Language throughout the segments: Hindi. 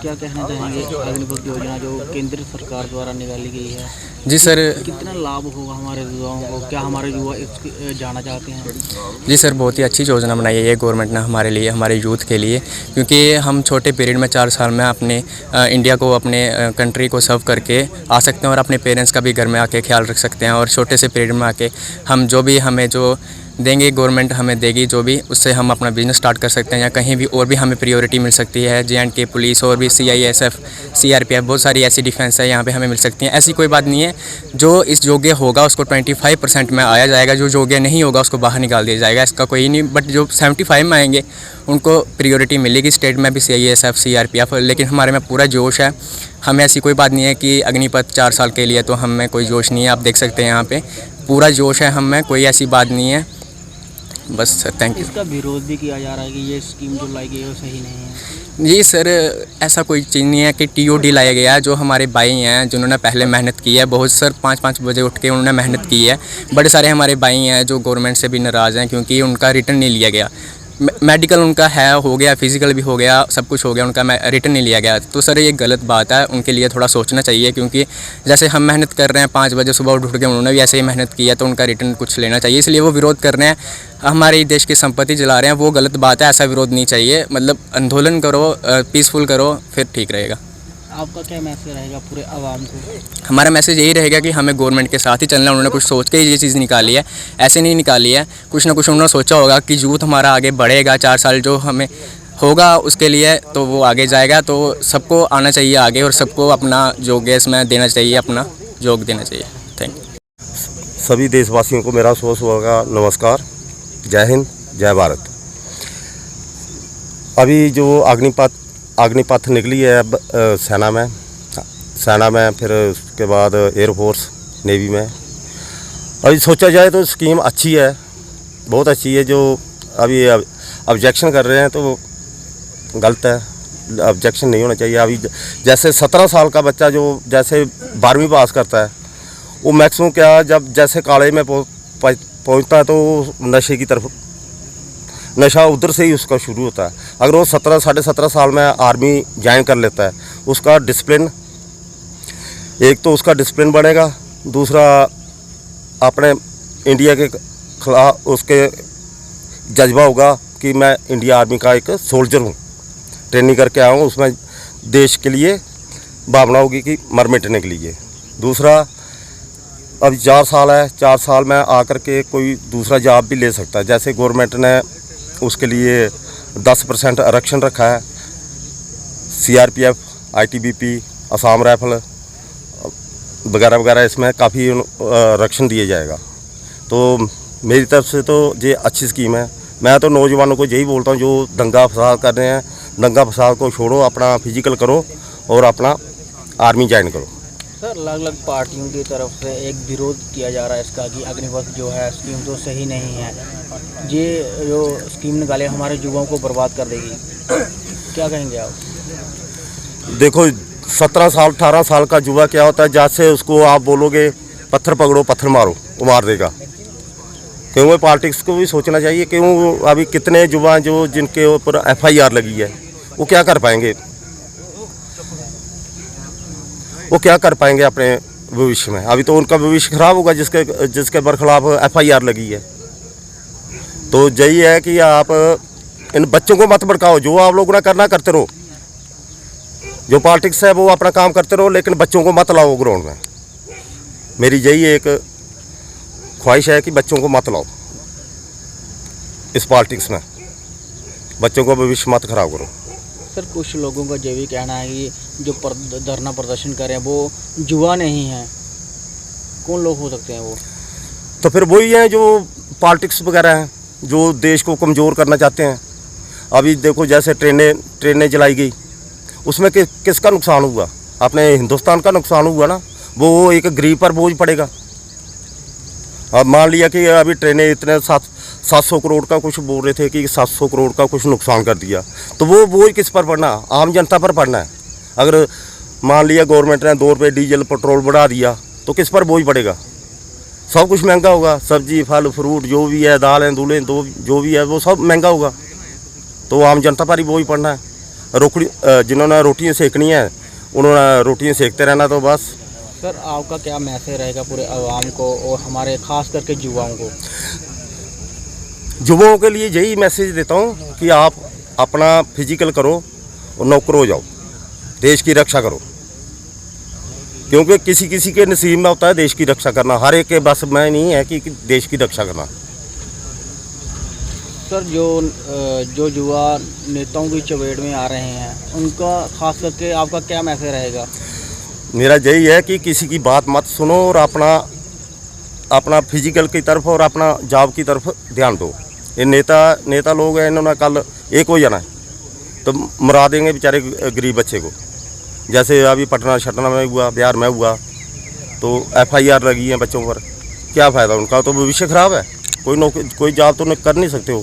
क्या कहना चाहेंगे अग्निपथ योजना जो केंद्र सरकार द्वारा निकाली गई है? जी सर, कितना लाभ होगा हमारे युवाओं को? क्या हमारे युवा जाना चाहते हैं? जी सर, बहुत ही अच्छी योजना बनाई है ये गवर्नमेंट ने हमारे लिए, हमारे यूथ के लिए, क्योंकि हम छोटे पीरियड में 4 साल में अपने इंडिया को, अपने कंट्री को सर्व करके आ सकते हैं और अपने पेरेंट्स का भी घर में आके ख्याल रख सकते हैं। और छोटे से पीरियड में आके हम जो भी हमें जो देंगे, गवर्नमेंट हमें देगी जो भी, उससे हम अपना बिजनेस स्टार्ट कर सकते हैं या कहीं भी और भी हमें प्रायोरिटी मिल सकती है। JNK पुलिस और भी CISF, CRPF, बहुत सारी ऐसी डिफेंस है यहाँ पे हमें मिल सकती हैं। ऐसी कोई बात नहीं है, जो इस योग्य होगा उसको 25% में आया जाएगा, जो योग्य नहीं होगा उसको बाहर निकाल दिया जाएगा, इसका कोई नहीं। बट जो 75 में आएंगे उनको प्रायोरिटी मिलेगी। स्टेट में भी CISF, CRPF, लेकिन हमारे में पूरा जोश है। हमें ऐसी कोई बात नहीं है कि अग्निपथ 4 साल के लिए तो हमें कोई जोश नहीं है। आप देख सकते हैं यहाँ पे पूरा जोश है हमें, कोई ऐसी बात नहीं है। बस सर, थैंक यू। इसका विरोध भी किया जा रहा है कि ये स्कीम जो लाई गई है वो सही नहीं है। जी सर, ऐसा कोई चीज़ नहीं है कि TOD लाया गया है। जो हमारे भाई हैं जिन्होंने पहले मेहनत की है, बहुत सर 5-5 बजे उठ के उन्होंने मेहनत की है। बड़े सारे हमारे भाई हैं जो गवर्नमेंट से भी नाराज़ हैं क्योंकि उनका रिटर्न नहीं लिया गया। मेडिकल उनका है, हो गया, फिजिकल भी हो गया, सब कुछ हो गया, उनका रिटर्न नहीं लिया गया। तो सर ये गलत बात है, उनके लिए थोड़ा सोचना चाहिए, क्योंकि जैसे हम मेहनत कर रहे हैं 5 बजे सुबह उठ के, उन्होंने भी ऐसे ही मेहनत की है, तो उनका रिटर्न कुछ लेना चाहिए। इसलिए वो विरोध कर रहे हैं, हमारे देश की संपत्ति जला रहे हैं, वो गलत बात है। ऐसा विरोध नहीं चाहिए। मतलब आंदोलन करो, पीसफुल करो, फिर ठीक रहेगा। आपका क्या मैसेज रहेगा पूरे आवाम को? हमारा मैसेज यही रहेगा कि हमें गवर्नमेंट के साथ ही चलना है। उन्होंने कुछ सोच के ये चीज़ निकाली है, ऐसे नहीं निकाली है। कुछ ना कुछ उन्होंने सोचा होगा कि यूथ हमारा आगे बढ़ेगा, 4 साल जो हमें होगा उसके लिए, तो वो आगे जाएगा। तो सबको आना चाहिए आगे और सबको अपना योग इसमें देना चाहिए, अपना योग देना चाहिए। Thank you. सभी देशवासियों को मेरा सुबह का नमस्कार। जय हिंद, जय भारत। अभी जो अग्निपथ निकली है अब सेना में, फिर उसके बाद एयरफोर्स, नेवी में। अभी सोचा जाए तो स्कीम अच्छी है, बहुत अच्छी है। जो अभी ऑब्जेक्शन कर रहे हैं तो गलत है, ऑब्जेक्शन नहीं होना चाहिए। अभी जैसे 17 साल का बच्चा जो जैसे 12वीं पास करता है, वो मैक्सिमम क्या जब जैसे काले में पहुंचता है तो नशे की तरफ, नशा उधर से ही उसका शुरू होता है। अगर वो 17 साढ़े 17 साल में आर्मी ज्वाइन कर लेता है, उसका डिसिप्लिन, एक तो उसका डिसिप्लिन बढ़ेगा, दूसरा अपने इंडिया के खिलाफ उसके जज्बा होगा कि मैं इंडिया आर्मी का एक सोल्जर हूँ, ट्रेनिंग करके आया हूँ, उसमें देश के लिए भावना होगी कि मर मिटने के लिए। दूसरा, अब 4 साल है, 4 साल में आकर के कोई दूसरा जॉब भी ले सकता है। जैसे गवर्नमेंट ने उसके लिए 10% आरक्षण रखा है, CRPF, ITBP, असम राइफल वगैरह वगैरह, इसमें काफ़ी आरक्षण दिया जाएगा। तो मेरी तरफ से तो ये अच्छी स्कीम है। मैं तो नौजवानों को यही बोलता हूँ जो दंगा फसाद कर रहे हैं, दंगा फसाद को छोड़ो, अपना फिजिकल करो और अपना आर्मी ज्वाइन करो। सर, अलग अलग पार्टियों की तरफ से एक विरोध किया जा रहा है इसका कि अग्निपथ जो है स्कीम तो सही नहीं है, ये जो स्कीम निकाले हमारे युवाओं को बर्बाद कर देगी, क्या कहेंगे आप? देखो, 17 साल 18 साल का युवा क्या होता है, जैसे उसको आप बोलोगे पत्थर पकड़ो पत्थर मारो, वो मार देगा। क्योंकि पॉलिटिक्स को भी सोचना चाहिए। क्यों अभी कितने युवा जो जिनके ऊपर FIR लगी है, वो क्या कर पाएंगे, वो क्या कर पाएंगे अपने भविष्य में? अभी तो उनका भविष्य खराब होगा जिसके बरखिलाफ FIR लगी है। तो यही है कि आप इन बच्चों को मत भड़काओ, जो आप लोगों ने करना करते रहो, जो पॉलिटिक्स है वो अपना काम करते रहो, लेकिन बच्चों को मत लाओ ग्राउंड में। मेरी यही एक ख्वाहिश है कि बच्चों को मत लाओ इस पॉलिटिक्स में, बच्चों को भविष्य मत खराब करो। सर, कुछ लोगों का ये भी कहना है कि जो धरना प्रदर्शन कर रहे हैं वो युवा नहीं है, कौन लोग हो सकते हैं वो? तो फिर वही हैं जो पॉलिटिक्स वगैरह हैं, जो देश को कमज़ोर करना चाहते हैं। अभी देखो, जैसे ट्रेनें जलाई गई, उसमें किसका नुकसान हुआ? अपने हिंदुस्तान का नुकसान हुआ ना। वो एक गरीब पर बोझ पड़ेगा। अब मान लिया कि अभी ट्रेनें इतने 700 करोड़ का कुछ बोल रहे थे कि 700 करोड़ का कुछ नुकसान कर दिया, तो वो बोझ किस पर पड़ना? आम जनता पर पड़ना है। अगर मान लिया गवर्नमेंट ने 2 रुपये डीजल पेट्रोल बढ़ा दिया, तो किस पर बोझ पड़ेगा? सब कुछ महंगा होगा, सब्जी फल फ्रूट जो भी है, दालें दूलें जो भी है, वो सब महंगा होगा। तो आम जनता पर ही बोझ पड़ना है। जिन्होंने रोटियाँ सेकनी है, उन्होंने रोटियाँ सेकते रहना। तो बस सर, आपका क्या मैसेज रहेगा पूरे आवाम को और हमारे खास करके युवाओं को? युवाओं के लिए यही मैसेज देता हूँ कि आप अपना फिजिकल करो और नौकर हो जाओ, देश की रक्षा करो। क्योंकि किसी किसी के नसीब में होता है देश की रक्षा करना, हर एक के बस में नहीं है कि देश की रक्षा करना। सर, जो युवा नेताओं की चपेट में आ रहे हैं, उनका खास करके आपका क्या मैसेज रहेगा? मेरा यही है कि किसी की बात मत सुनो और अपना फिजिकल की तरफ और अपना जॉब की तरफ ध्यान दो। ये नेता लोग हैं, इन्होंने कल एक हो जाना है तो मरा देंगे बेचारे गरीब बच्चे को। जैसे अभी पटना में हुआ, बिहार में हुआ, तो FIR लगी है बच्चों पर। क्या फ़ायदा उनका? तो भविष्य खराब है। कोई जॉब तो कर नहीं सकते हो।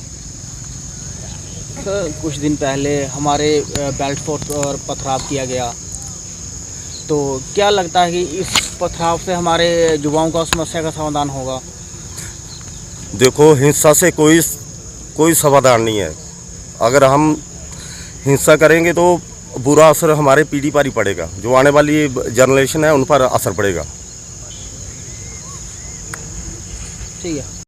सर, कुछ दिन पहले हमारे बेल्ट फोर्स पर पथराव किया गया, तो क्या लगता है कि इस पथराव से हमारे युवाओं का समस्या का समाधान होगा? देखो, हिंसा से कोई समाधान नहीं है। अगर हम हिंसा करेंगे तो बुरा असर हमारे पीढ़ी पर ही पड़ेगा, जो आने वाली जनरेशन है उन पर असर पड़ेगा। ठीक है।